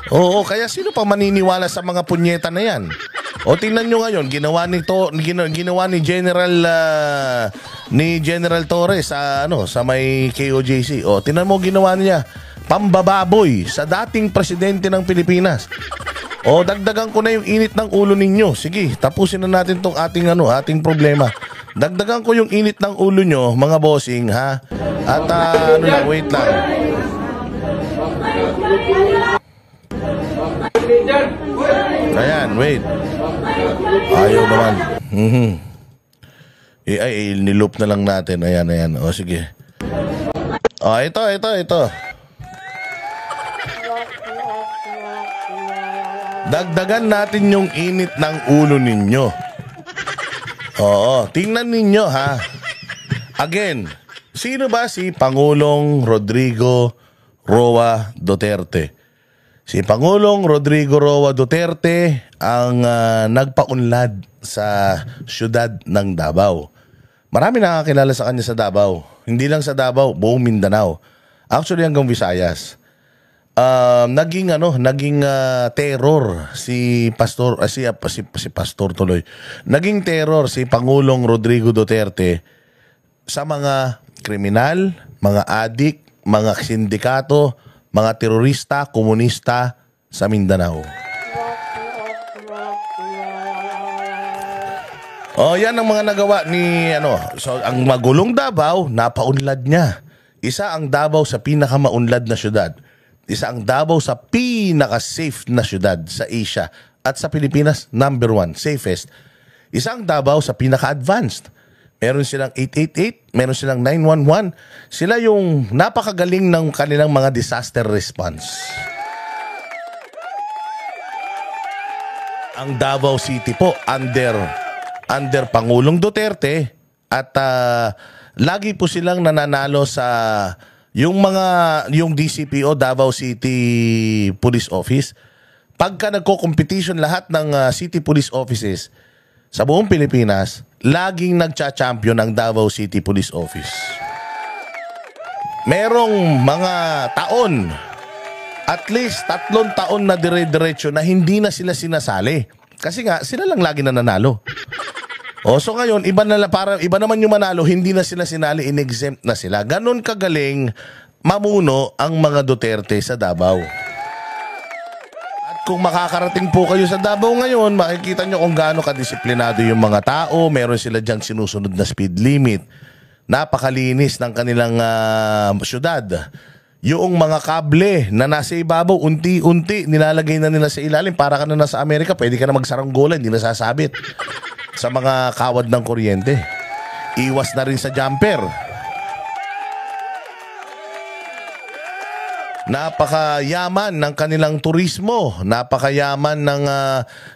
Oo, kaya sino pa maniniwala sa mga punyeta na yan? O tingnan nyo ngayon, ginawa ni General Torres sa sa may KOJC. O tingnan mo ginawa niya, pambababoy sa dating presidente ng Pilipinas. O dagdagan ko na yung init ng ulo ninyo. Sige, tapusin na natin tong ating problema. Dagdagan ko yung init ng ulo nyo, mga bossing, ha? At wait lang. Ayan, wait. Ayaw naman. Niloop na lang natin. Ayan. O, sige. O, ito. Dagdagan natin yung init ng ulo ninyo. Oo, tingnan ninyo, ha. Again, sino ba si Pangulong Rodrigo Roa Duterte? Si Pangulong Rodrigo Roa Duterte ang nagpaunlad sa siyudad ng Davao. Marami nakakilala sa kanya sa Davao. Hindi lang sa Davao, buong Mindanao. Actually hanggang Visayas. Naging terror si Pastor tuloy. Naging terror si Pangulong Rodrigo Duterte sa mga kriminal, mga adik, mga sindikato, mga terorista, komunista sa Mindanao. Yan ang mga nagawa ni So ang magulong Davao, napaunlad niya. Isa ang Davao sa pinakamaunlad na syudad. Isa ang Davao sa pinaka-safe na syudad sa Asia at sa Pilipinas, #1, safest. Isa ang Davao sa pinaka-advanced. Meron silang 888, meron silang 911. Sila yung napakagaling ng kanilang mga disaster response. Ang Davao City po under Pangulong Duterte at lagi po silang nananalo sa yung DCPO, Davao City Police Office. Pagka nagko-competition lahat ng city police offices sa buong Pilipinas, laging nagcha-champion ang Davao City Police Office. Merong mga taon, at least 3 taon na dire-diretso na hindi na sila sinasali. Kasi nga, sila lang lagi nananalo. So ngayon, iba naman yung manalo, hindi na sila sinali, in-exempt na sila. Ganon kagaling mamuno ang mga Duterte sa Davao. Kung makakarating po kayo sa Davao ngayon, makikita nyo kung gaano kadisiplinado yung mga tao. Meron sila dyan sinusunod na speed limit. Napakalinis ng kanilang syudad. Yung mga kable na nasa ibabaw, unti-unti nilalagay na nila sa ilalim. Para ka na nasa Amerika, pwede ka na magsaranggola, hindi nasasabit sa mga kawad ng kuryente. Iwas na rin sa jumper. Napakayaman ng kanilang turismo, napakayaman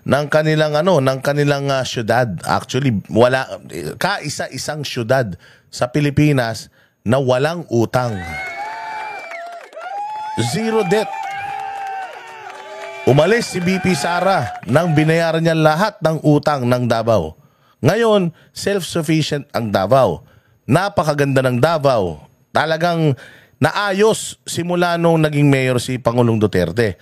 ng kanilang syudad. Actually, wala kaisa-isang syudad sa Pilipinas na walang utang. Zero debt. Umalis si BP Sara nang binayaran niya lahat ng utang ng Davao. Ngayon, self-sufficient ang Davao. Napakaganda ng Davao. Talagang naayos simula nung naging mayor si Pangulong Duterte.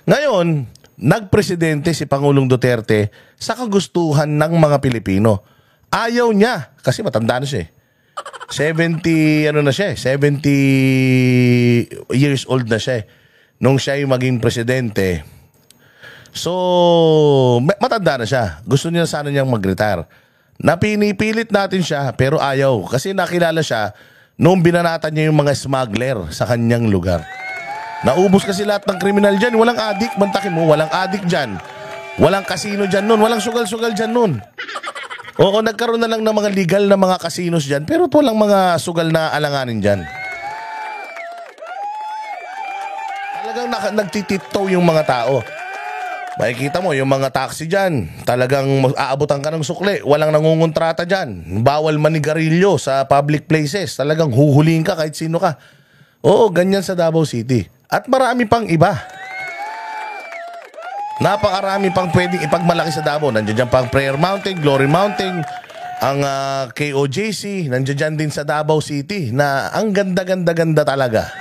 Ngayon, nagpresidente si Pangulong Duterte sa kagustuhan ng mga Pilipino. Ayaw niya, kasi matanda na siya. 70 years old na siya nung siya yung maging presidente. So, matanda na siya. Gusto niya sana niyang mag-retire. Napinipilit natin siya, pero ayaw. Kasi nakilala siya noong binanatan niya yung mga smuggler sa kanyang lugar. Naubos kasi lahat ng kriminal dyan. Walang adik, bantakin mo. Walang adik dyan. Walang kasino dyan nun. Walang sugal-sugal dyan nun. Oo, nagkaroon na lang ng mga legal na mga casinos dyan. Pero walang mga sugal na alanganin dyan. Talagang nagtitiptoe yung mga tao. Makikita mo, yung mga taxi dyan, talagang aabutan ka ng sukli. Walang nangungontrata dyan. Bawal manigarilyo sa public places. Talagang huhulihin ka kahit sino ka. Oo, ganyan sa Davao City. At marami pang iba. Napakarami pang pwedeng ipagmalaki sa Davao. Nandiyan dyan pang Prayer Mountain, Glory Mountain, ang KOJC. Nandiyan dyan din sa Davao City na ang ganda-ganda-ganda talaga.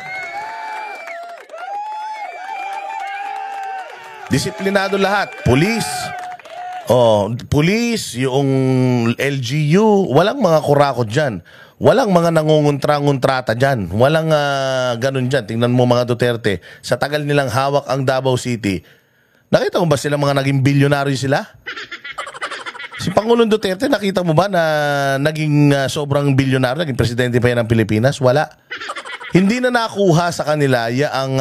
Disiplinado lahat. Police. Police, yung LGU, walang mga kurakot dyan. Walang mga nangunguntra-nguntrata dyan. Walang ganun dyan. Tingnan mo mga Duterte, sa tagal nilang hawak ang Davao City, nakita mo ba sila mga naging bilyonaryo sila? Si Pangulong Duterte, nakita mo ba na naging sobrang bilyonaryo, naging presidente pa yan ng Pilipinas? Wala. Hindi na nakuha sa kanila ang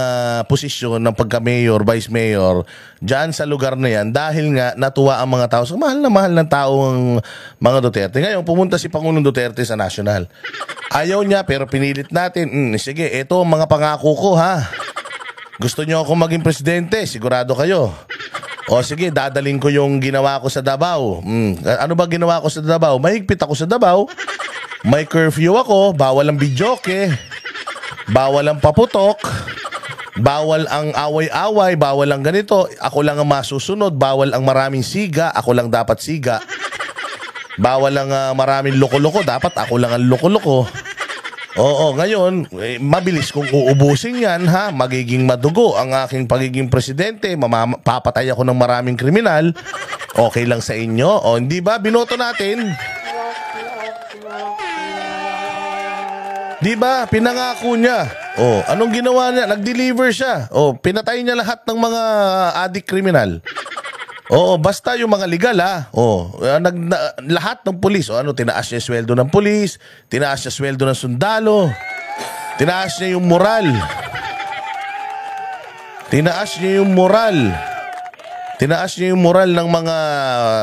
posisyon ng pagka-mayor, vice mayor dyan sa lugar na yan dahil nga natuwa ang mga tao. So mahal na mahal ng tao ang mga Duterte. Ngayon, pumunta si Pangulong Duterte sa national. Ayaw niya pero pinilit natin. Sige, eto ang mga pangako ko ha. Gusto niyo ako maging presidente? Sigurado kayo. O sige, dadaling ko yung ginawa ko sa Davao. Ano ba ginawa ko sa Davao? Mahigpit ako sa Davao. May curfew ako. Bawal ang bidyoke. Bawal ang paputok. Bawal ang away-away. Bawal ang ganito. Ako lang ang masusunod. Bawal ang maraming siga. Ako lang dapat siga. Bawal ang maraming loko-loko. Dapat ako lang ang loko-loko. Oo, ngayon, mabilis kong uubusin yan, ha? Magiging madugo ang aking pagiging presidente. Papatay ako ng maraming kriminal. Okay lang sa inyo? O, hindi ba? Binoto natin. Di ba? Pinangako niya. O, anong ginawa niya? Nag-deliver siya. O, pinatay niya lahat ng mga adik kriminal. Oo, basta yung mga legal ha. Lahat ng pulis, tinaas niya yung sweldo ng pulis, tinaas niya sweldo ng sundalo, tinaas niya yung moral. Tinaas niya yung moral. Tinaas niya yung moral ng mga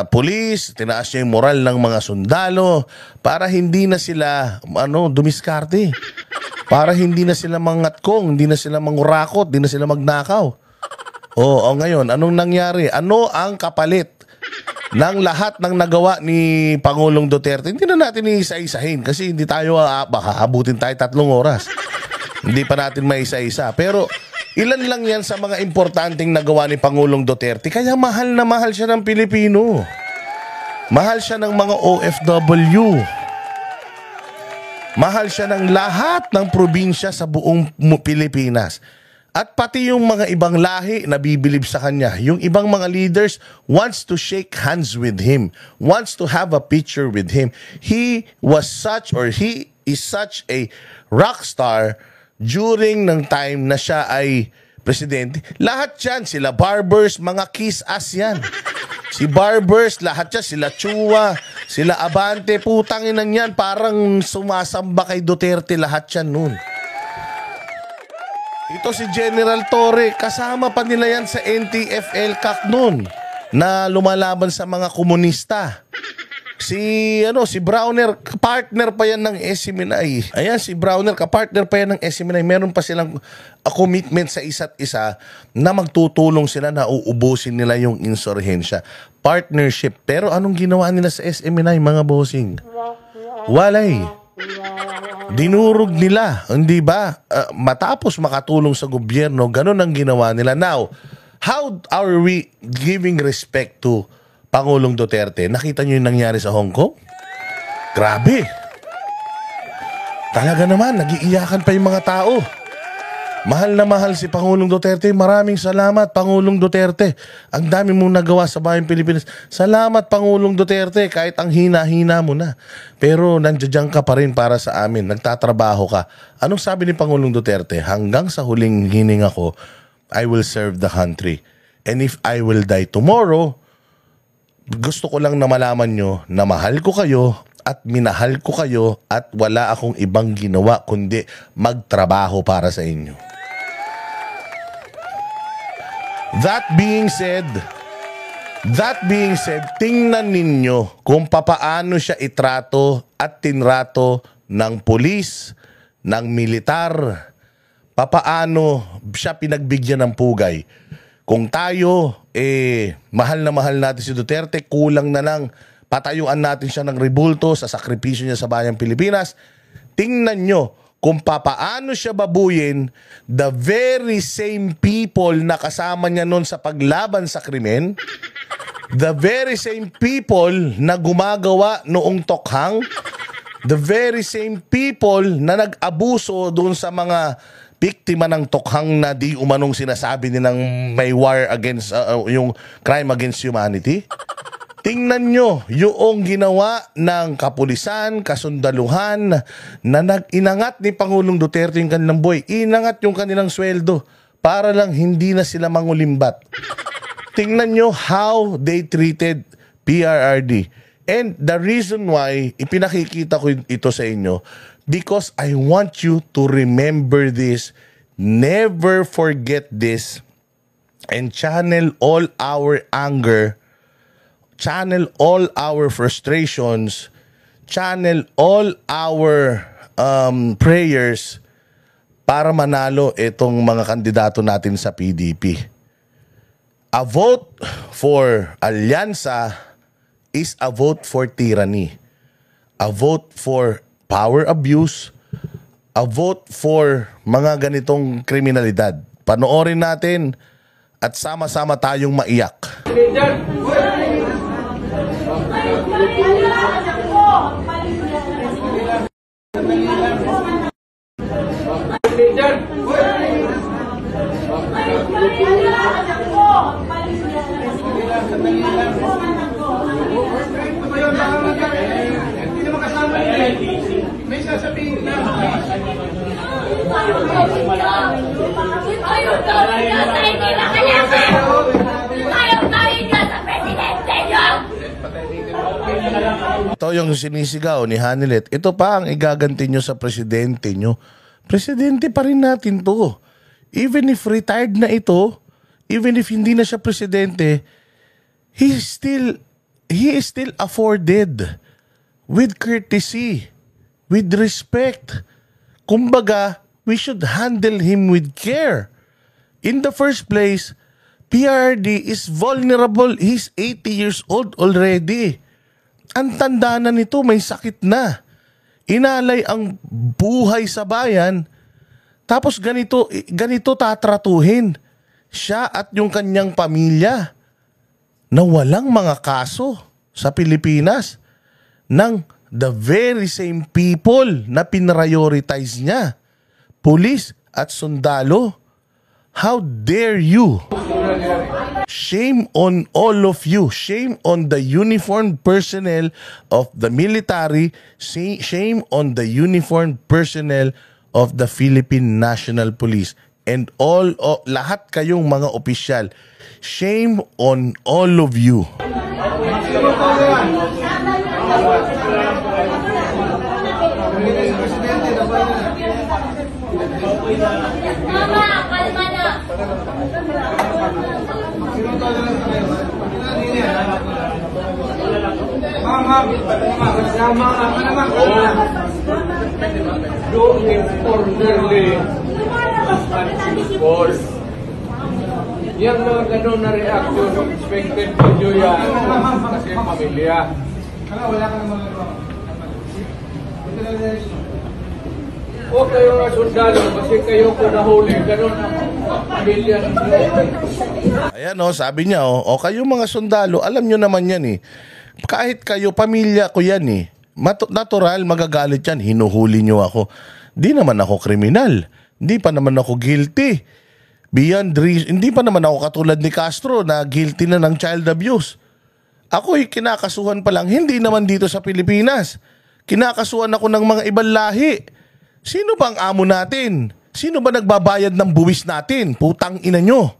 pulis, tinaas niya yung moral ng mga sundalo para hindi na sila dumiskarte. Para hindi na sila mangatkong, hindi na sila mangurakot, hindi na sila magnakaw. Ngayon, anong nangyari? Ano ang kapalit ng lahat ng nagawa ni Pangulong Duterte? Hindi na natin iisa-isahin kasi hindi tayo, baka abutin tayo 3 oras. Hindi pa natin maisa-isa. Pero ilan lang yan sa mga importanteng nagawa ni Pangulong Duterte. Kaya mahal na mahal siya ng Pilipino. Mahal siya ng mga OFW. Mahal siya ng lahat ng probinsya sa buong Pilipinas. At pati yung mga ibang lahi na bibilib sa kanya. Yung ibang mga leaders wants to shake hands with him. Wants to have a picture with him. He is such a rock star during ng time na siya ay presidente. Lahat yan, sila Barbers, mga kiss-ass yan. Si Barbers, lahat yan, sila Chua, sila Abante, putangin yan, parang sumasamba kay Duterte, lahat yan nun. Ito si General Torre, kasama pa nila yan sa NTF-ELCAC noon na lumalaban sa mga komunista. Si Browner, partner pa yan ng SMNI. Ayan, si Browner, kapartner pa yan ng SMNI. Meron pa silang commitment sa isa't isa na magtutulong sila na uubusin nila yung insurhensya. Partnership. Pero anong ginawa nila sa SMNI, mga bossing? Walay. Dinurog nila, hindi ba? Matapos makatulong sa gobyerno, ganun ang ginawa nila. Now, how are we giving respect to Pangulong Duterte? Nakita niyo yung nangyari sa Hong Kong? Grabe. Talaga naman, nag-iiyakan pa yung mga tao. Mahal na mahal si Pangulong Duterte. Maraming salamat, Pangulong Duterte. Ang dami mong nagawa sa bayang Pilipinas. Salamat, Pangulong Duterte. Kahit ang hina-hina mo na. Pero nandiyan ka pa rin para sa amin. Nagtatrabaho ka. Anong sabi ni Pangulong Duterte? Hanggang sa huling hininga ko, I will serve the country. And if I will die tomorrow, gusto ko lang na malaman nyo na mahal ko kayo at minahal ko kayo at wala akong ibang ginawa kundi magtrabaho para sa inyo. That being said, tingnan ninyo kung papaano siya itrato at tinrato ng pulis, ng militar, papaano siya pinagbigyan ng pugay. Kung tayo, mahal na mahal natin si Duterte, kulang na lang patayuan natin siya ng rebulto sa sakripisyo niya sa bayang Pilipinas. Tingnan nyo kung papaano siya babuyin the very same people na kasama niya noon sa paglaban sa krimen, the very same people na gumagawa noong Tokhang, the very same people na nag-abuso doon sa mga biktima ng tokhang na di umanong sinasabi nilang may war against, yung crime against humanity? Tingnan nyo yung ginawa ng kapulisan, kasundaluhan na inangat ni Pangulong Duterte yung kanilang buhay. Inangat yung kanilang sweldo para lang hindi na sila mangulimbat. Tingnan nyo how they treated PRRD. And the reason why ipinakikita ko ito sa inyo, because I want you to remember this, never forget this, and channel all our anger, channel all our frustrations, channel all our prayers para manalo itong mga kandidato natin sa PDP. A vote for alyansa is a vote for tyranny. A vote for power abuse. A vote for mga ganitong kriminalidad. Panoorin natin at sama-sama tayong maiyak. May sasabihin na. Ito yung sinisigaw ni Hanilet. Ito pa ang igaganti nyo sa presidente nyo. Presidente pa rin natin to. Even if retired na ito, even if hindi na siya presidente, he is still afforded with courtesy, with respect. Kumbaga, we should handle him with care. In the first place, PRD is vulnerable. He's 80 years old already. Ang tanda na nito, may sakit na. Inalay ang buhay sa bayan, tapos ganito tatratuhin siya at yung kanyang pamilya na walang mga kaso sa Pilipinas ng the very same people na pinrioritize niya, pulis at sundalo. How dare you? Shame on all of you. Shame on the uniformed personnel of the military. Shame on the uniformed personnel of the Philippine National Police. And lahat kayong mga opisyal. Shame on all of you. Mama, kalma na. Don't orderly balls. Yan mga ganun na reaction, expected video yan kasi pamilya. Wala ka naman o kayo nga sundalo kasi kayo ko nahuli, ganun ang pamilya. Ayan sabi niya o kayo mga sundalo, alam nyo naman yan eh. Kahit kayo, pamilya ko yan eh. Natural, magagalit yan, hinuhuli nyo ako. Di naman ako kriminal. Hindi pa naman ako guilty. Beyond reason, hindi pa naman ako katulad ni Castro na guilty na ng child abuse. Ako'y kinakasuhan pa lang, hindi naman dito sa Pilipinas. Kinakasuhan ako ng mga ibang lahi. Sino bang amo natin? Sino ba nagbabayad ng buwis natin? Putang ina nyo.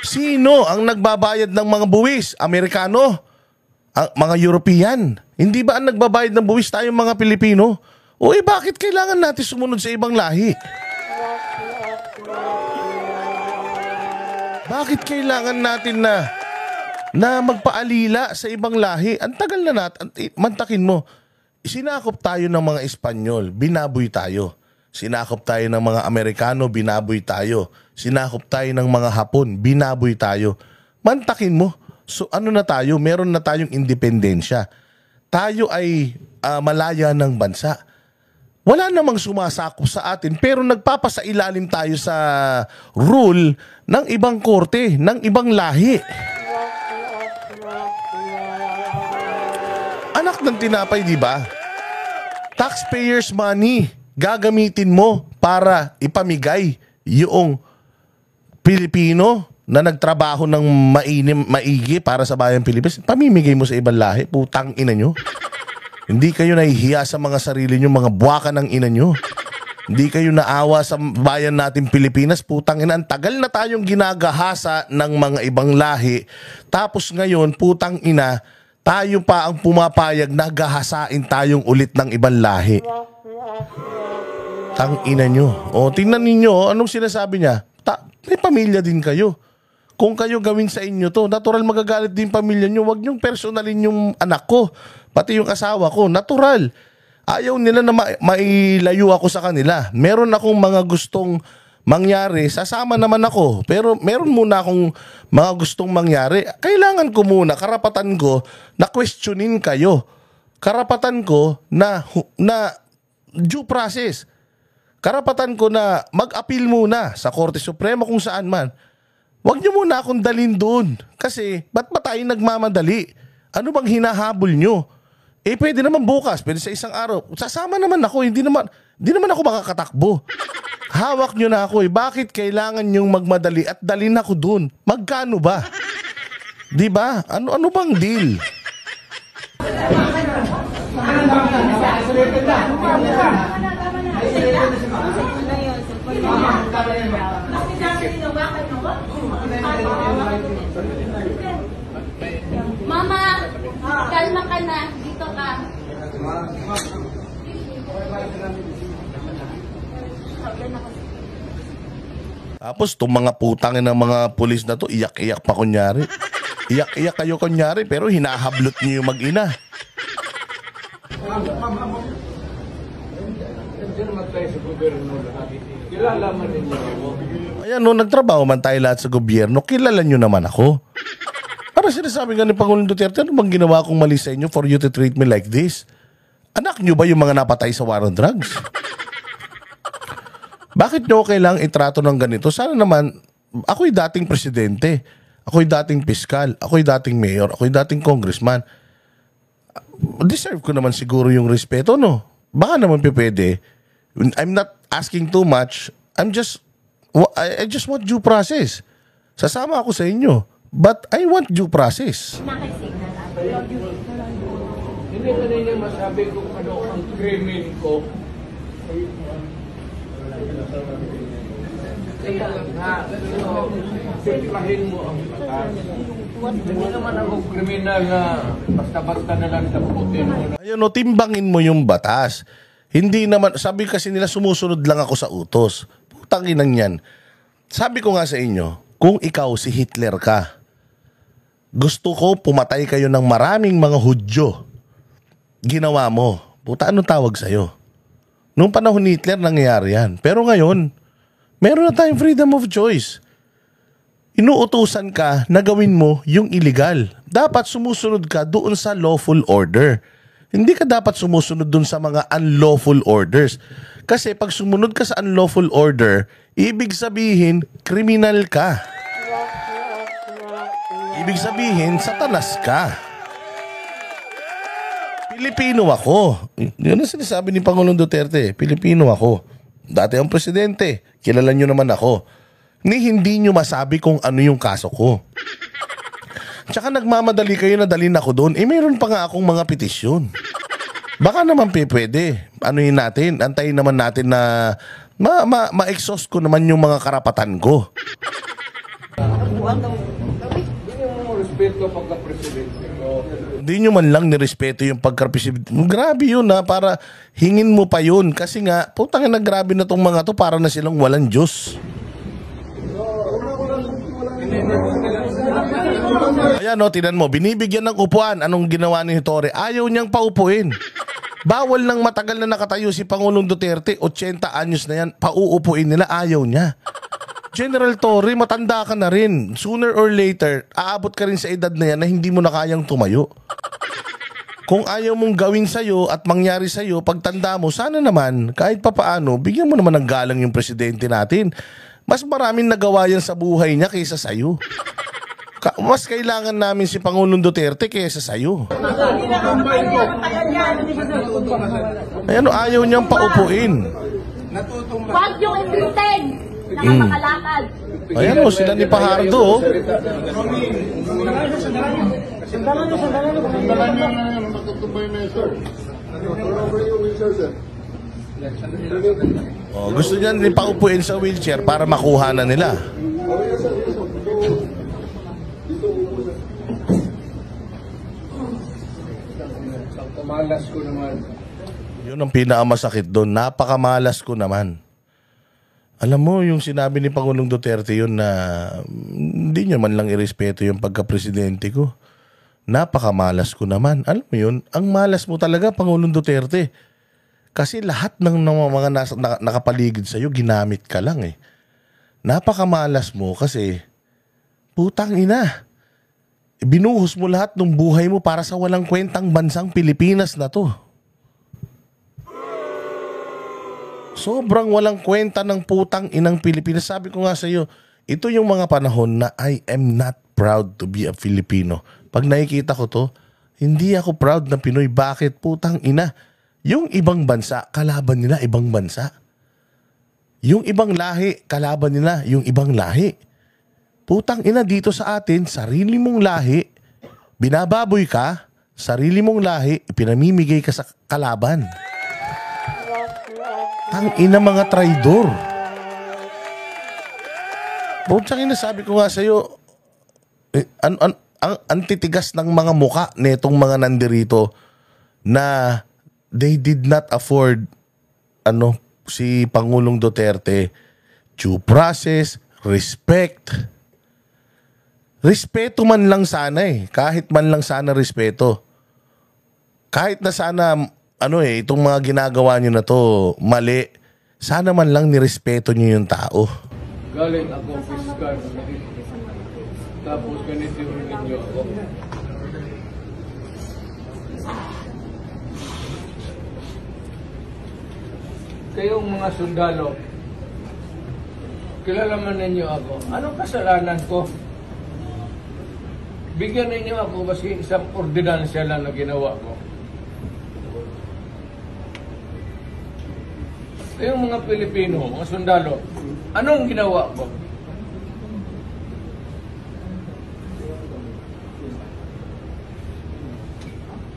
Sino ang nagbabayad ng mga buwis? Amerikano? Mga European? Hindi ba ang nagbabayad ng buwis tayong mga Pilipino? O bakit kailangan natin sumunod sa ibang lahi? Bakit kailangan natin na magpaalila sa ibang lahi? Ang tagal na natin, mantakin mo. Sinakop tayo ng mga Espanyol, binaboy tayo. Sinakop tayo ng mga Amerikano, binaboy tayo. Sinakop tayo ng mga Hapon, binaboy tayo. Mantakin mo. So ano na tayo? Meron na tayong independensya. Tayo ay malaya ng bansa. Wala namang sumasakop sa atin, pero nagpapasailalim tayo sa rule ng ibang korte, ng ibang lahi. Anak ng tinapay, di ba? Taxpayers' money gagamitin mo para para ipamigay yung Pilipino na nagtrabaho ng maigi para sa bayang Pilipinas, pamimigay mo sa ibang lahi, putang ina nyo. Hindi kayo nahihiya sa mga sarili nyo, mga buwaka ng ina nyo. Hindi kayo naawa sa bayan natin Pilipinas, putang ina. Ang tagal na tayong ginagahasa ng mga ibang lahi. Tapos ngayon, putang ina, tayo pa ang pumapayag na gahasain tayong ulit ng ibang lahi. Tang ina nyo. O, tingnan ninyo, anong sinasabi niya? May pamilya din kayo. Kung kayo gawin sa inyo to, natural magagalit din pamilya nyo. Huwag nyong personalin yung anak ko, pati yung asawa ko. Natural. Ayaw nila na mailayo ako sa kanila. Meron akong mga gustong mangyari, sasama naman ako. Pero meron muna akong mga gustong mangyari. Kailangan ko muna, karapatan ko na questionin kayo. Karapatan ko na due process. Karapatan ko na mag-appeal muna sa Korte Suprema kung saan man. Huwag niyo muna akong dalhin doon. Kasi, ba't ba tayo nagmamadali? Ano bang hinahabol nyo? Eh, pwede naman bukas, pwede sa isang araw. Sasama naman ako, hindi naman ako makakatakbo. Hawak nyo na ako eh. Bakit kailangan nyong magmadali at dalhin ako doon? Magkano ba? Diba? Ano bang deal? Mama, kalma ka na. Dito ka. Tapos itong mga putangin ng mga pulis na to, iyak-iyak pa kunyari. Iyak-iyak kayo kunyari, pero hinahablot niyo yung mag-ina. Kilala man ninyo ako. Ayan, no, nagtrabaho man tayo lahat sa gobyerno, kilala nyo naman ako. Para sinasabi nga ni Pangulong Duterte, ano bang ginawa kong mali sa inyo for you to treat me like this? Anak nyo ba yung mga napatay sa war on drugs? Bakit nyo kailangang itrato ng ganito? Sana naman, ako'y dating presidente, ako'y dating piskal, ako'y dating mayor, ako'y dating congressman. Deserve ko naman siguro yung respeto, no? Baka naman pwede. I'm not asking too much. I just want due process. Sasama ako sa inyo. But I want due process. Hindi ba ninyo masabi kung ano ang krimen ko? Teka lang ha. Simplahin mo ang batas. Hindi naman ako kriminal na basta-basta na lang taputin mo na. Ayun, no, timbangin mo yung batas. Hindi naman, sabi kasi nila sumusunod lang ako sa utos. Putang inang yan. Sabi ko nga sa inyo, kung ikaw si Hitler ka, gusto ko pumatay kayo ng maraming mga Hudyo. Ginawa mo. Puta, anong tawag sa'yo? Noong panahon ni Hitler, nangyayari yan. Pero ngayon, meron na tayong freedom of choice. Inuutusan ka na gawin mo yung illegal. Dapat sumusunod ka doon sa lawful order. Hindi ka dapat sumusunod doon sa mga unlawful orders. Kasi pag sumunod ka sa unlawful order, ibig sabihin, kriminal ka. Ibig sabihin, satanas ka. Pilipino ako. Yun ang sinasabi ni Pangulong Duterte. Pilipino ako. Dati ang presidente. Kilala nyo naman ako. Hindi nyo masabi kung ano yung kaso ko. Tsaka nagmamadali kayo na dalhin ako doon. Eh, mayroon pa nga akong mga petisyon. Baka naman pwede. Anuhin natin. Antayin naman natin na ma-exhaust ko naman yung mga karapatan ko. Respeto pagka-presidente ko. Hindi nyo man lang nirespeto yung pagka-presidente. Grabe yun ha. Para hingin mo pa yun. Kasi nga, putang ina, grabe na tong mga to. Para na silang walang Diyos. Ayan o, tinan mo, binibigyan ng upuan. Anong ginawa ni Torre? Ayaw niyang paupuin. Bawal nang matagal na nakatayo si Pangulong Duterte, 80 anyos na yan, pauupuin nila, ayaw niya. General Torre, matanda ka na rin. Sooner or later, aabot ka rin sa edad na yan na hindi mo na kayang tumayo. Kung ayaw mong gawin sa'yo at mangyari sa'yo, pagtanda mo, sana naman, kahit papaano, bigyan mo naman ng galang yung presidente natin. Mas maraming nagawa yan sa buhay niya kaysa sa'yo. Mas kailangan namin si Pangulong Duterte kaysa sa'yo. Ayan o, ayaw niyang paupuin. Natutong Huwag yung ipitin na makalakad. Ayan o, sila ni Pajardo oh. Oh, gusto niya nipaupuin sa wheelchair para makuha na nila. Malas ko naman. Yun ang pinakamasakit doon. Napakamalas ko naman. Alam mo, yung sinabi ni Pangulong Duterte yun na hindi niya man lang irespeto yung pagka-presidente ko. Napakamalas ko naman. Alam mo yun, ang malas mo talaga, Pangulong Duterte. Kasi lahat ng mga nakapaligid sa'yo, ginamit ka lang eh. Napakamalas mo kasi, putang ina. Binuhos mo lahat ng buhay mo para sa walang kwentang bansang Pilipinas na to. Sobrang walang kwenta ng putang inang Pilipinas. Sabi ko nga sa iyo, ito yung mga panahon na I am not proud to be a Filipino. Pag nakikita ko to, hindi ako proud na Pinoy. Bakit? Putang ina. Yung ibang bansa, kalaban nila ibang bansa. Yung ibang lahi, kalaban nila yung ibang lahi. Putang ina, dito sa atin, sarili mong lahi, binababoy ka, sarili mong lahi, pinamimigay ka sa kalaban. Ang ina mga traidor. Putang ina, sabi ko nga sa'yo, ang titigas ng mga muka netong mga nandirito na they did not afford si Pangulong Duterte due process, respect. Respeto man lang sana eh. Kahit man lang sana respeto. Kahit na sana, itong mga ginagawa nyo na to, mali. Sana man lang nirespeto nyo yung tao. Galing ako fiscal. Tapos ganito rin ninyo ako. Kayong mga sundalo, kilala man ninyo ako. Anong kasalanan ko? Bigyan ninyo ako kasi isang ordinansya lang na ginawa ko. Kayong mga Pilipino, mga sundalo, anong ginawa ko?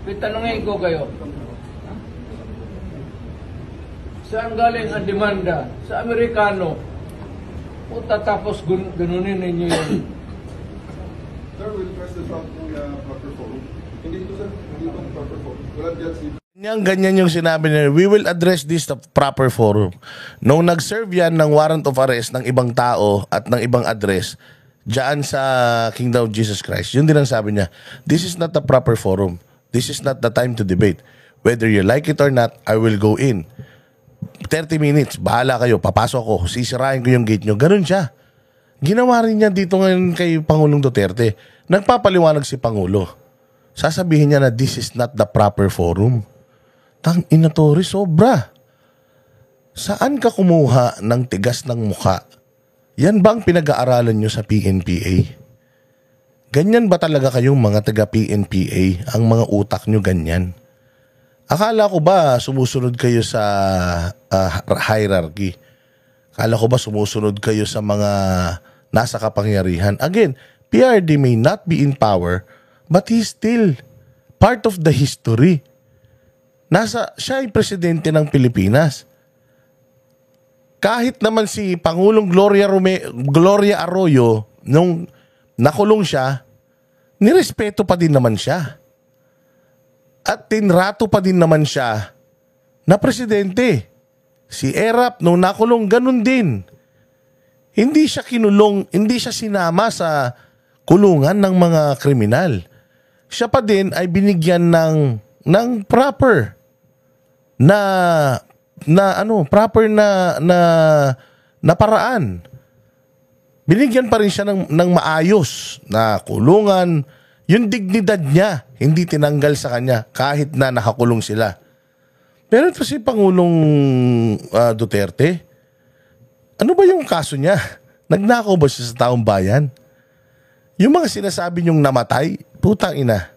Pitanungin ko kayo. Saan galing ang demanda? Sa Amerikano. Puta tapos ganunin ninyo yun. Sir, we'll press this out to proper forum. Hindi ito, sir. Hindi ito proper forum. Walang judge. Ganyan yung sinabi niya, we will address this to proper forum. Nung nag-serve yan ng warrant of arrest ng ibang tao at ng ibang address, dyan sa Kingdom of Jesus Christ, yun din ang sabi niya, this is not the proper forum. This is not the time to debate. Whether you like it or not, I will go in. 30 minutes, bahala kayo, papasok ako, sisirain ko yung gate nyo. Ganun siya. Ginawa rin niya dito ngayon kay Pangulong Duterte. Nagpapaliwanag si Pangulo. Sasabihin niya na this is not the proper forum. Tang ina to, sobra. Saan ka kumuha ng tigas ng mukha? Yan ba ang pinag-aaralan nyo sa PNPA? Ganyan ba talaga kayong mga taga-PNPA? Ang mga utak nyo ganyan? Akala ko ba sumusunod kayo sa hierarchy? Akala ko ba sumusunod kayo sa mga nasa kapangyarihan? Again, PRD may not be in power, but he's still part of the history. Siya ay presidente ng Pilipinas. Kahit naman si Pangulong Gloria Arroyo, nung nakulong siya, nirespeto pa din naman siya. At tinrato pa din naman siya na presidente. Si Erap, nung nakulong, ganun din. Hindi siya kinulong, hindi siya sinama sa kulungan ng mga kriminal. Siya pa din ay binigyan ng proper na paraan. Binigyan pa rin siya ng maayos na kulungan. Yung dignidad niya, hindi tinanggal sa kanya kahit na nakakulong sila. Pero ito si Pangulong Duterte, ano ba yung kaso niya? Nagnakaw ba siya sa taong bayan? Yung mga sinasabi niyong namatay, putang ina.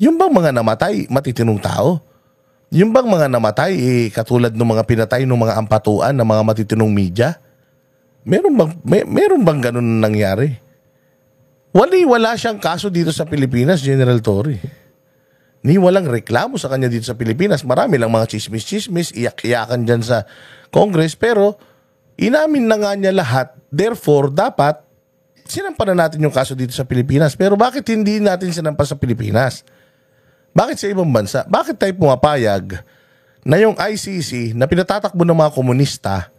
Yung bang mga namatay, matitinong tao? Yung bang mga namatay, katulad ng mga pinatay ng mga ampatuan ng mga matitinong media? Meron bang ganun nangyari? Wala siyang kaso dito sa Pilipinas, General Torre. Ni walang reklamo sa kanya dito sa Pilipinas. Marami lang mga chismis-chismis, iyak-iyakan dyan sa Congress, pero inamin na nga niya lahat. Therefore, dapat sinampan na natin yung kaso dito sa Pilipinas. Pero bakit hindi natin sinampan sa Pilipinas? Bakit sa ibang bansa? Bakit tayo pumapayag na yung ICC na pinatatakbo ng mga komunista,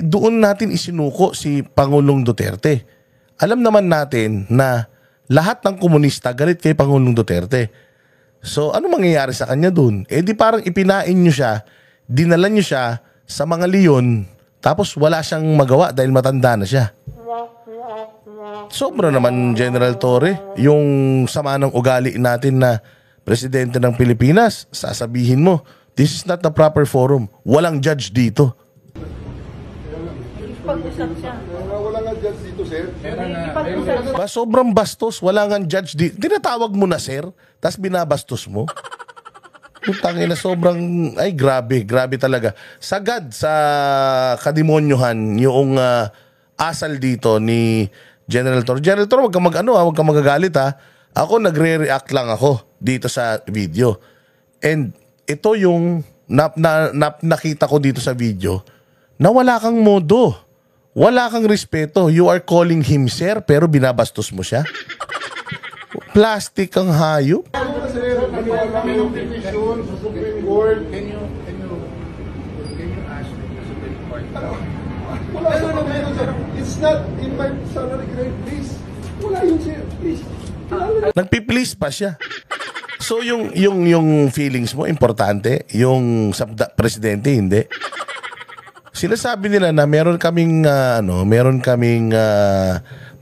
doon natin isinuko si Pangulong Duterte? Alam naman natin na lahat ng komunista galit kay Pangulong Duterte. So, ano mangyayari sa kanya doon? Di parang ipinain nyo siya, dinala nyo siya sa mga leon, tapos wala siyang magawa dahil matanda na siya. Sobra naman, General Torre, yung sama ng ugali natin na presidente ng Pilipinas, sasabihin mo, this is not the proper forum. Walang judge dito. Pag-usap siya. Wala nga judge dito, sir. Pag-usap siya. Sobrang bastos, wala nga judge dito. Tinatawag mo na, sir, tas binabastos mo. Putang ina, sobrang, ay grabe talaga. Sagad sa kadimonyohan yung asal dito ni General Torre. General Torre, wag kang magagalit ha. Ako nagre-react lang ako dito sa video. And ito yung nakita ko dito sa video na wala kang modo. Wala kang respeto. You are calling him sir pero binabastos mo siya. Plastic ang hayop. Sir, maniwala ko yung petition sa Supreme Court. Can you ask the Supreme Court? Wala sa pagkano, sir. It's not in my salary grade, please. Wala yun, sir. Please. Nagpi-please pa siya. So yung feelings mo importante, yung sa presidente hindi. Sinasabi nila na meron kaming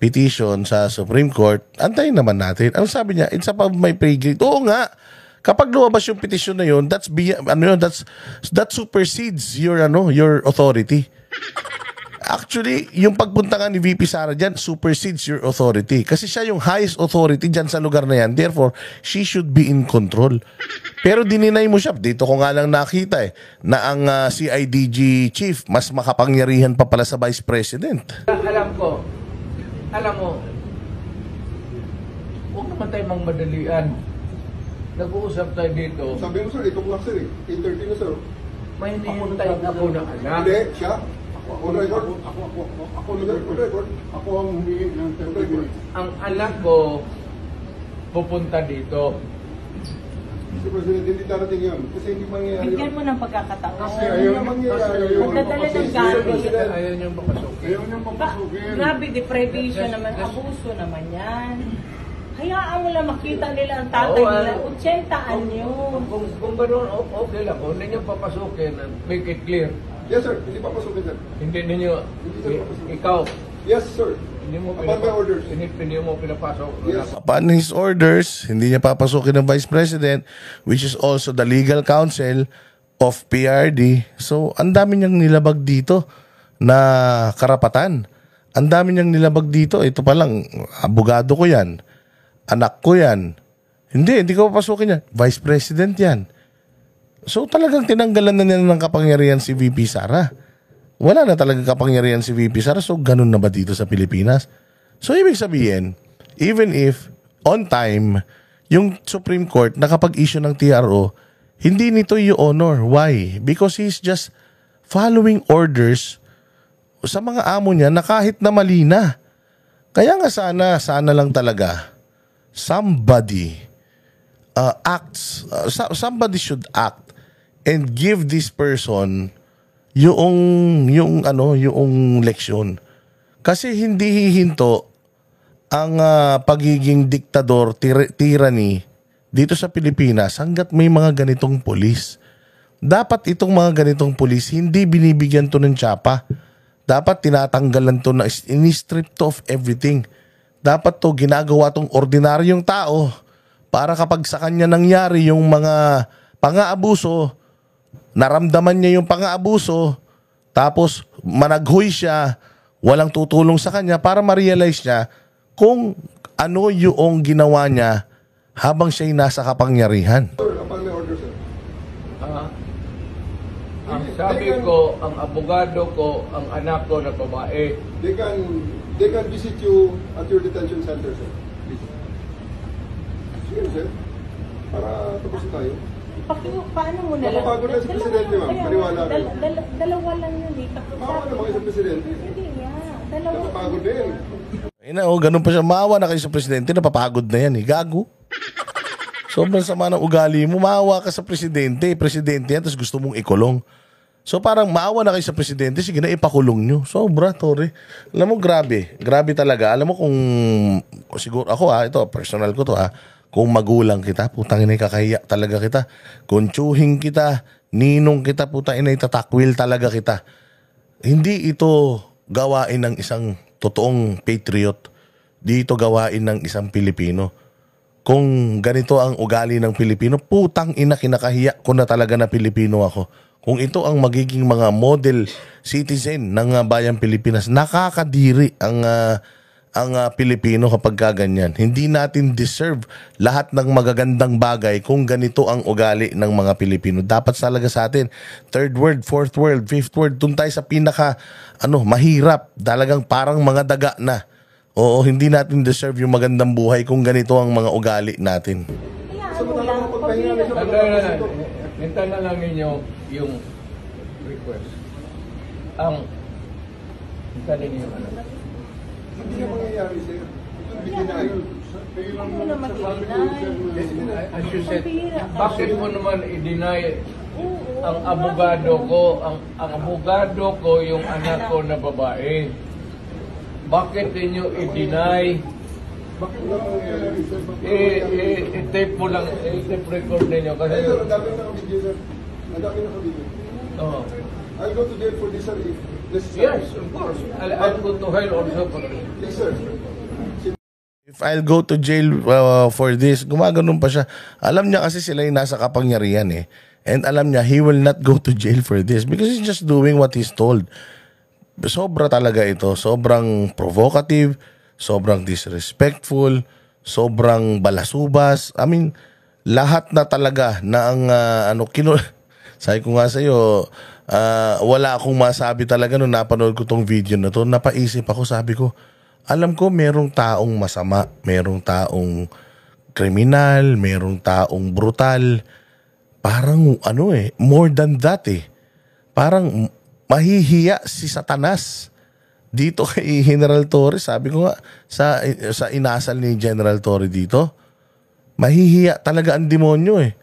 petition sa Supreme Court. Antayin naman natin. Ano sabi niya? It's above my pay grade. Oo nga. Kapag lumabas yung petition na yun, that supersedes your authority. Actually, yung pagpunta nga ni VP Sara dyan, supersedes your authority. Kasi siya yung highest authority dyan sa lugar na yan. Therefore, she should be in control. Pero dininay mo siya. Dito ko nga lang nakita na ang CIDG chief mas makapangyarihan pa pala sa Vice President. Alam mo, huwag naman tayo magmadalian. Nag-uusap tayo dito. Sabi mo, sir, itong lang, sir. 8:30 na, sir. May hinihintay ako na anak. Hindi, siya. Ako ang humingi ng record. Ang anak ko pupunta dito. Mr. President, hindi darating yun. Kasi hindi mangyayari Bigyan yun. mo ng pagkakataon. Kasi ayaw na mangyayari yun. Magdadala ng Kasi, gabi. sir, Ayaw niyong papasukin. ayaw niyang papasukin. Grabe, deprivation naman. Abuso naman yan. Hayaan mo lang makita nila ang tatay nila. 80 anyo. Kung gano'n, okay lang. Kung hindi niyo papasukin, make it clear. Yes, sir. Hindi papasukin, sir. Hindi ninyo, ikaw, Yes, sir. hindi mo Upon my orders. hindi mo pinapasok. Yes. Upon his orders, hindi niya papasukin ng Vice President, which is also the legal counsel of PRD. So, ang dami niyang nilabag dito na karapatan. Ang dami niyang nilabag dito. Ito pa lang, abogado ko yan. Anak ko yan. Hindi ko papasukin yan. Vice President yan. So, talagang tinanggalan na niya ng kapangyarihan si VP Sara. Wala na talagang kapangyarihan si VP Sara. So, ganun na ba dito sa Pilipinas? So, ibig sabihin, even if on time, yung Supreme Court nakapag-issue ng TRO, hindi nito i-honor. Why? Because he's just following orders sa mga amo niya na kahit na mali na. Kaya nga sana lang talaga, somebody somebody should act and give this person yung leksyon. Kasi hindi hihinto ang pagiging diktador, tyranny dito sa Pilipinas hanggat may mga ganitong pulis. Dapat itong mga ganitong pulis hindi binibigyan to ng tsapa. Dapat tinatanggalan to na in-strip to of everything. Dapat to ginagawa tong ordinaryong tao para kapag sa kanya nangyari yung mga pang-aabuso, naramdaman niya yung pang-aabuso, tapos managhoy siya, walang tutulong sa kanya para ma-realize niya kung ano yung ginawa niya habang siya'y nasa kapangyarihan. Sir, upon my order, sir. Sabi ko, ang abogado ko, ang anak ko na babae. They can visit you at your detention center, sir. Please. Sige, sir. Para tapos na tayo. Paano mo na lang? Napapagod na si Presidente, ma'am. Paniwala kayo. Dalawa lang yun eh. Maawa naman kayo sa Presidente. Hindi nga. Dalawa. Napapagod na yan. Ayun na, ganun pa siya. Maawa na kayo sa presidente, napapagod na yan eh. Gago. Sobrang sama ng ugali mo. Maawa ka sa presidente. Presidente yan, tapos gusto mong ikulong. So parang maawa na kayo sa presidente, sige na ipakulong nyo. Sobra, Tore. Alam mo, grabe. Grabe talaga. Alam mo kung siguro ako ito, personal ko to kung magulang kita, putang ina, kakahiya talaga kita. Kung tsuhing kita, ninong kita, putang ina, itatakwil talaga kita. Hindi ito gawain ng isang totoong patriot. Dito gawain ng isang Pilipino. Kung ganito ang ugali ng Pilipino, putang ina, kinakahiya ko na talaga na Pilipino ako. Kung ito ang magiging mga model citizen ng bayang Pilipinas, nakakadiri ang Pilipino kapag kaganyan. Hindi natin deserve lahat ng magagandang bagay kung ganito ang ugali ng mga Pilipino. Dapat talaga sa atin, third world, fourth world, fifth world, dun tayo sa pinaka, mahirap. Talagang parang mga daga na. Oo, hindi natin deserve yung magandang buhay kung ganito ang mga ugali natin. Kaya ano lang, Hintayin na lang ninyo yung request. Hintayin ninyo Hindi na mangyayari, sir. Huwag mo na mag-i-deny. As you said, bakit mo naman i-deny ang abogado ko, ang abogado ko yung anak ko na babae? Bakit ninyo i-deny? Bakit wala mangyayari, sir? I-tape mo lang, i-tape record ninyo. Kasi, Sir, ang dami na kabidyo, sir. Ang dami na kabidyo. oh. I'll go to jail for this, sir, if necessary. Yes, of course. I'll go to hell also for this. Yes, sir. If I'll go to jail for this, gumaganon pa siya. Alam niya kasi sila yung nasa kapangyarihan eh. And alam niya, he will not go to jail for this because he's just doing what he's told. Sobra talaga ito. Sobrang provocative, sobrang disrespectful, sobrang balasubas. I mean, lahat na talaga na ang sabi ko nga sa'yo, wala akong masabi talaga nung napanood ko tong video na to. Napaisip ako, sabi ko, alam ko merong taong masama, merong taong kriminal, merong taong brutal. Parang more than that eh. Parang mahihiya si Satanas dito kay General Torre. Sabi ko nga, sa inasal ni General Torre dito, mahihiya talaga ang demonyo eh.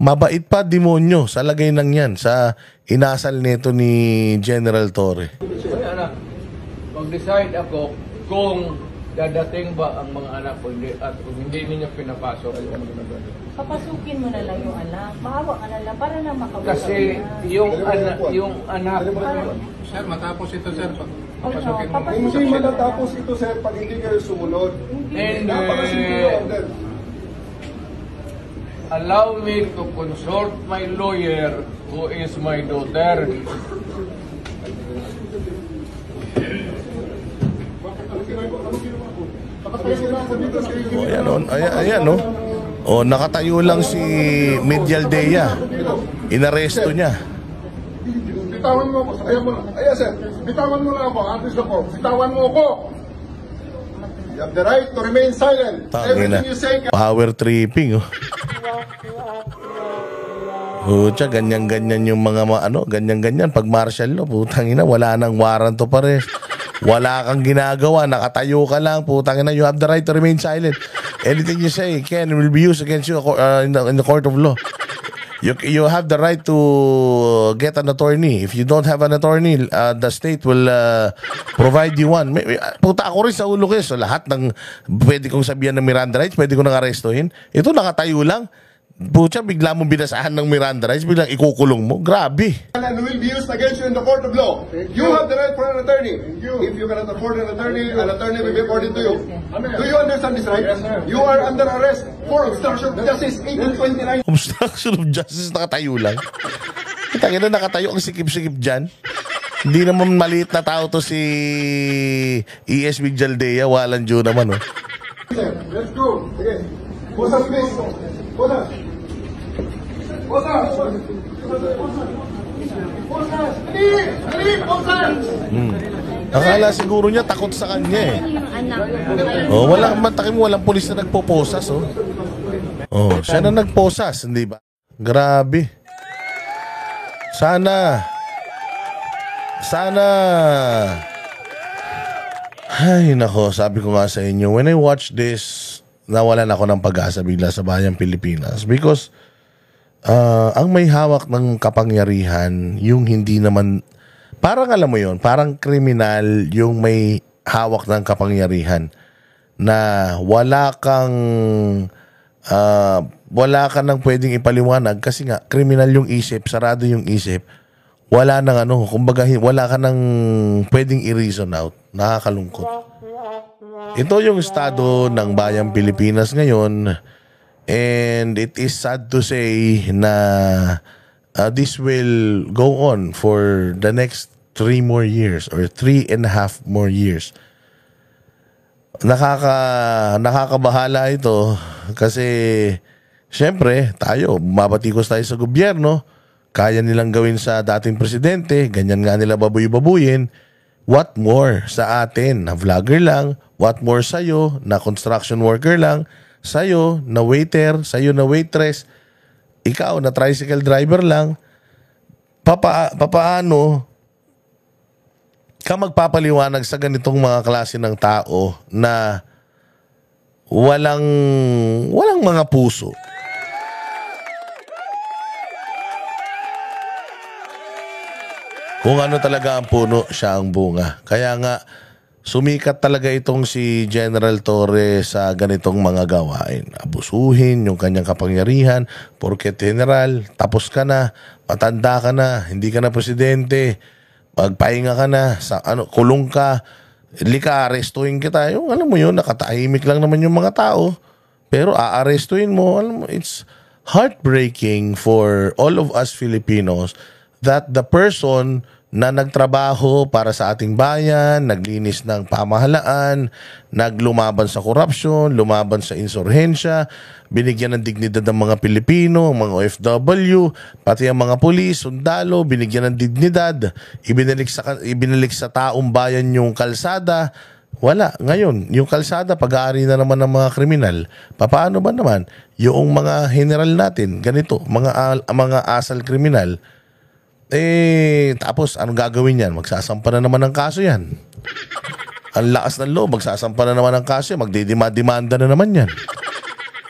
Mabait pa demonyo sa lagay ng yan, sa inasal nito ni General Torre. Kaya na, mag-decide ako kung dadating ba ang mga anak ko at kung hindi ninyo pinapasok. Papasukin mo na lang yung anak. Maawa ka na lang para na makabusap Kasi yung anak, Sir, matapos ito, sir. Papasukin mo. Hindi matatapos ito, sir, pag hindi kayo sumunod. and Napakasimple yung order. allow me to consult my lawyer who is my daughter. Ayan. Nakatayo lang si Medialdea. Inaresto niya. Bitawan mo ako. Ayaw mo. Ayan, sir. Bitawan mo lang ako. Artist ako. Bitawan mo ako. You have the right to remain silent. Tangina. Everything you say Power tripping. Pucha, ganyan-ganyan yung mga ganyan-ganyan. Pag martial law, putang ina, wala nang warrant to pares. Wala kang ginagawa, nakatayo ka lang, putang ina, you have the right to remain silent. Anything you say will be used against you in the court of law. You have the right to get an attorney. If you don't have an attorney, the state will provide you one. Puta ako rin sa ulo ko. So lahat ng pwede kong sabihan ng Miranda rights, pwede kong nang arestuhin. Ito nakatayo lang. Pucha, bigla mong binasahan ng Miranda rights, biglang ikukulong mo. Grabe. and will be used against you in the court of law. You have the right for an attorney. If you cannot afford an attorney will be accorded to you. Do you understand this right? Yes, sir. You are under arrest for obstruction of justice 1829. Obstruction of justice, nakatayo lang. Tangina, nakatayo ang sikip-sikip dyan. Hindi naman maliit na tao to si E.S. Medialdea. Walang Diyo naman, Let's go. Okay. Pause up, please. Pause up. Pause up. Akala siguro niya takot sa kanya eh. Yung anak ko. Oh, wala matakim mo, walang pulis na nagpoposas, oh. Oh, siya na nagposas, hindi ba? Grabe. Sana ay nako, sabi ko nga sa inyo, when I watch this, nawalan ako ng pag-asa bigla sa bayang Pilipinas because ang may hawak ng kapangyarihan, yung hindi naman, parang alam mo yon, parang kriminal yung may hawak ng kapangyarihan na wala ka nang pwedeng ipaliwanag kasi nga kriminal yung isip, sarado yung isip. Wala nang kumbaga wala ka nang pwedeng i-reason out. Nakakalungkot. Ito yung estado ng bayang Pilipinas ngayon, and it is sad to say na this will go on for the next 3 more years or 3.5 more years. Nakakabahala ito kasi syempre tayo, mabatikos tayo sa gobyerno, kaya nilang gawin sa dating presidente, ganyan nga nila babuy-babuyin. What more sa atin na vlogger lang, what more sa'yo na construction worker lang, sa'yo na waiter, sa'yo na waitress, ikaw na tricycle driver lang, papaano ka magpapaliwanag sa ganitong mga klase ng tao na walang mga puso? Kung ano talaga ang puno, siya ang bunga. Kaya nga, sumikat talaga itong si General Torre sa ganitong mga gawain. Abusuhin yung kanyang kapangyarihan, porket general, tapos ka na, matanda ka na, hindi ka na presidente, pagpahinga ka na, kulong ka, lika, arestuin kita. Yung alam mo yun, nakatahimik lang naman yung mga tao, pero aarestuin mo. Alam mo, it's heartbreaking for all of us Filipinos that the person na nagtrabaho para sa ating bayan, naglinis ng pamahalaan, naglumaban sa korupsyon, lumaban sa insurhensya, binigyan ng dignidad ng mga Pilipino, mga OFW, pati ang mga pulis, sundalo, binigyan ng dignidad, ibinalik sa taong bayan yung kalsada. Wala. Ngayon, yung kalsada, pag-aari na naman ng mga kriminal. Paano ba naman? Yung mga general natin, ganito, mga asal kriminal, tapos anong gagawin yan? Magsasampa na naman ng kaso yan. Ang lakas ng loob, magsasampa na naman ng kaso yan. Magdidemanda na naman yan.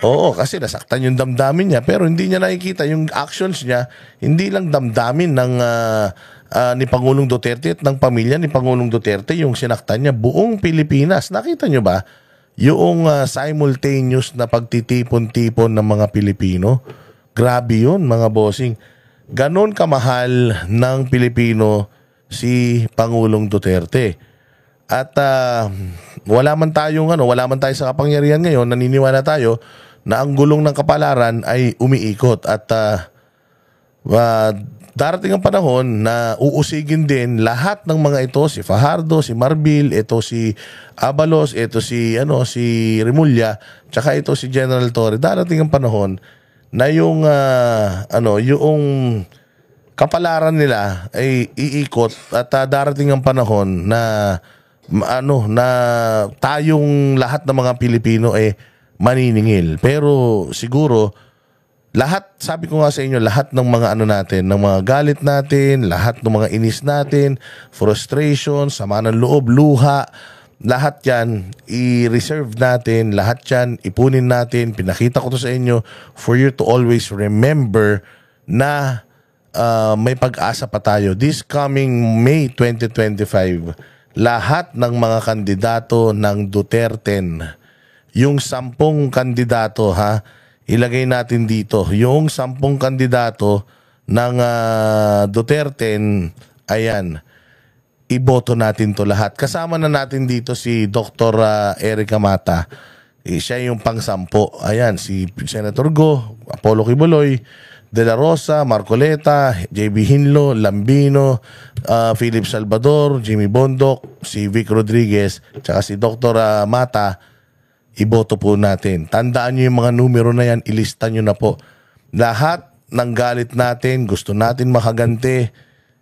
Oo, kasi nasaktan yung damdamin niya, pero hindi niya nakikita yung actions niya, hindi lang damdamin ng ni Pangulong Duterte at ng pamilya ni Pangulong Duterte yung sinaktan niya, buong Pilipinas. Nakita niyo ba yung simultaneous na pagtitipon-tipon ng mga Pilipino? Grabe yun, mga bossing. Ganon kamahal ng Pilipino si Pangulong Duterte. At wala man tayo sa kapangyarihan ngayon, naniniwala tayo na ang gulong ng kapalaran ay umiikot at darating ang panahon na uusigin din lahat ng mga ito, si Fajardo, si Marbil, ito si Abalos, ito si Remulla, tsaka ito si General Torre. Darating ang panahon na yung yung kapalaran nila ay iikot at darating ang panahon na tayong lahat ng mga Pilipino ay maniningil. Pero siguro lahat, sabi ko nga sa inyo, lahat ng mga natin, ng mga galit natin, lahat ng mga inis natin, frustration, sama ng loob, luha, lahat yan, i-reserve natin, lahat yan, ipunin natin. Pinakita ko to sa inyo for you to always remember na may pag-asa pa tayo. This coming May 2025, lahat ng mga kandidato ng Duterte, yung 10 kandidato, ilagay natin dito, yung 10 kandidato ng Duterte, ayan, iboto natin to lahat. Kasama na natin dito si Dr. Erica Mata. Siya yung pang-10. Ayan, si Senator Go, Apollo Kibuloy, De La Rosa, Marcoleta, JB Hinlo, Lambino, Philip Salvador, Jimmy Bondoc, si Vic Rodriguez, tsaka si Dr. Mata. Iboto po natin. Tandaan nyo yung mga numero na yan, ilista nyo na po. Lahat ng galit natin, gusto natin makaganti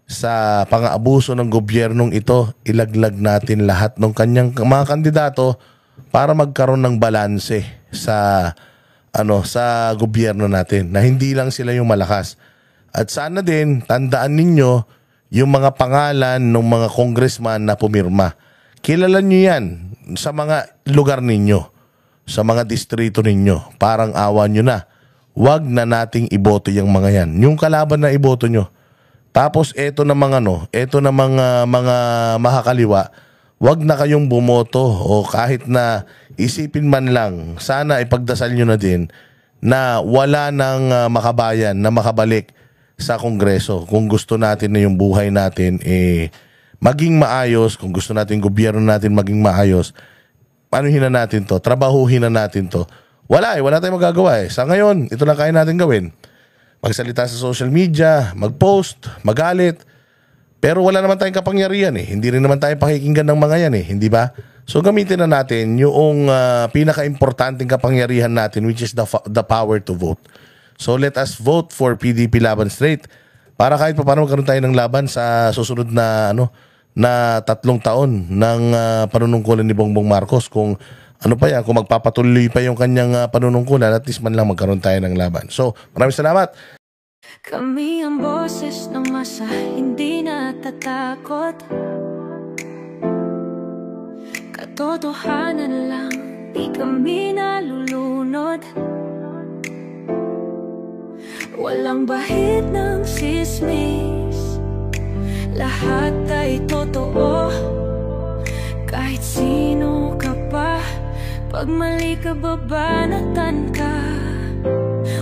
sa pang-aabuso ng gobyernong ito, ilaglag natin lahat ng kanyang mga kandidato para magkaroon ng balanse sa sa gobyerno natin, na hindi lang sila yung malakas. At sana din tandaan ninyo yung mga pangalan ng mga congressman na pumirma. Kilala nyo yan sa mga lugar ninyo, sa mga distrito ninyo. Parang awa nyo na. Wag na nating iboto yung mga yan. Yung kalaban na iboto nyo. Tapos eto na mga mga mahakaliwa, wag na kayong bumoto, o kahit na isipin man lang, sana ipagdasal nyo na din na wala nang makabayan na makabalik sa Kongreso. Kung gusto natin na yung buhay natin maging maayos, kung gusto natin gobyerno natin maging maayos, panuhin na natin to, trabahuhin na natin to. Wala tayong magagawa Sa ngayon, ito lang kaya natin gawin. Magsalita sa social media, mag-post, magalit. Pero wala naman tayong kapangyarihan Hindi rin naman tayo pakikinggan ng mga yan hindi ba? So gamitin na natin yung pinaka-importanting kapangyarihan natin, which is the power to vote. So let us vote for PDP Laban Straight para kahit pa paano magkaroon tayo ng laban sa susunod na na 3 taon ng panunungkulan ni Bongbong Marcos. Kung kung magpapatuloy pa yung kanyang panunungkulan, at least man lang magkaroon tayo ng laban. So maraming salamat. Kami ang boses ng masa, hindi natatakot. Katotohanan lang, di kami nalulunod. Walang bahid ng sismis, lahat ay totoo. Kahit sino ka pa, pag mali ka babanatan ka.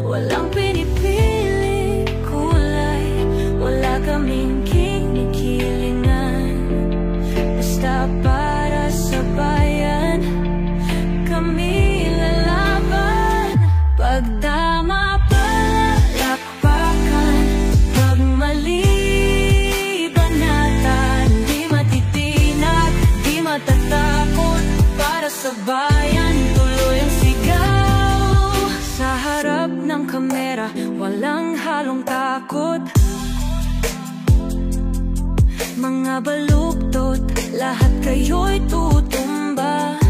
Walang pinipili kulay, wala kaming kinikilingan. Basta para sa bayan, kami lalaban. Pag tama palakpakan, pag mali banatan. Di matitinag, di matatakot, para sa bayan tuloy ang sigaw. Sa harap ng kamera, walang halong takot. Mga baluktot, lahat kayo'y tutumba.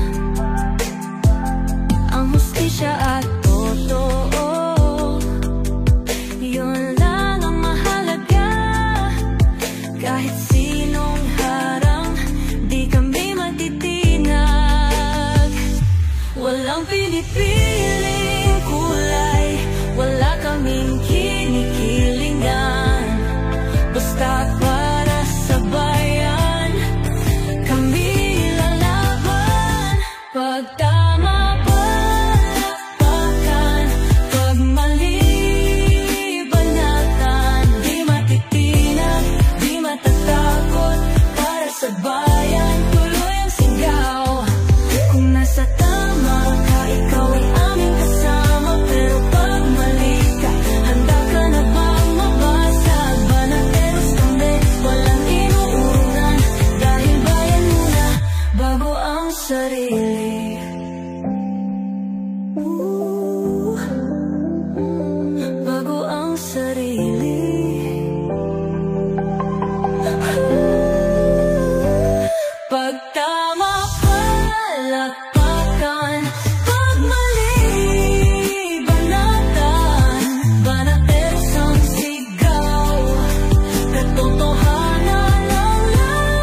Ang hustisya at totoo, yun lang ang mahalaga. Kahit sinong harang, di kami matitinag. Walang pinipiling kulay, wala kaming kinikilingan. Basta para sa bayan, kami lalaban. Pag tama palakpakan, pag mali banatan. Di matitinag, di matatakot, para sa bayan tuloy ang sigaw. Kung nasa tama ka, ikaw ay aming kasama. Pero pag mali ka, handa ka na bang mabasag? Banateros kami, walang inuunan. Dahil bayan muna, bago ang sarili. Bago ang sarili. Pag tama palakpakan, pag mali banatan. Banateros ang sigaw, katotohanan ang laban.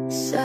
Sa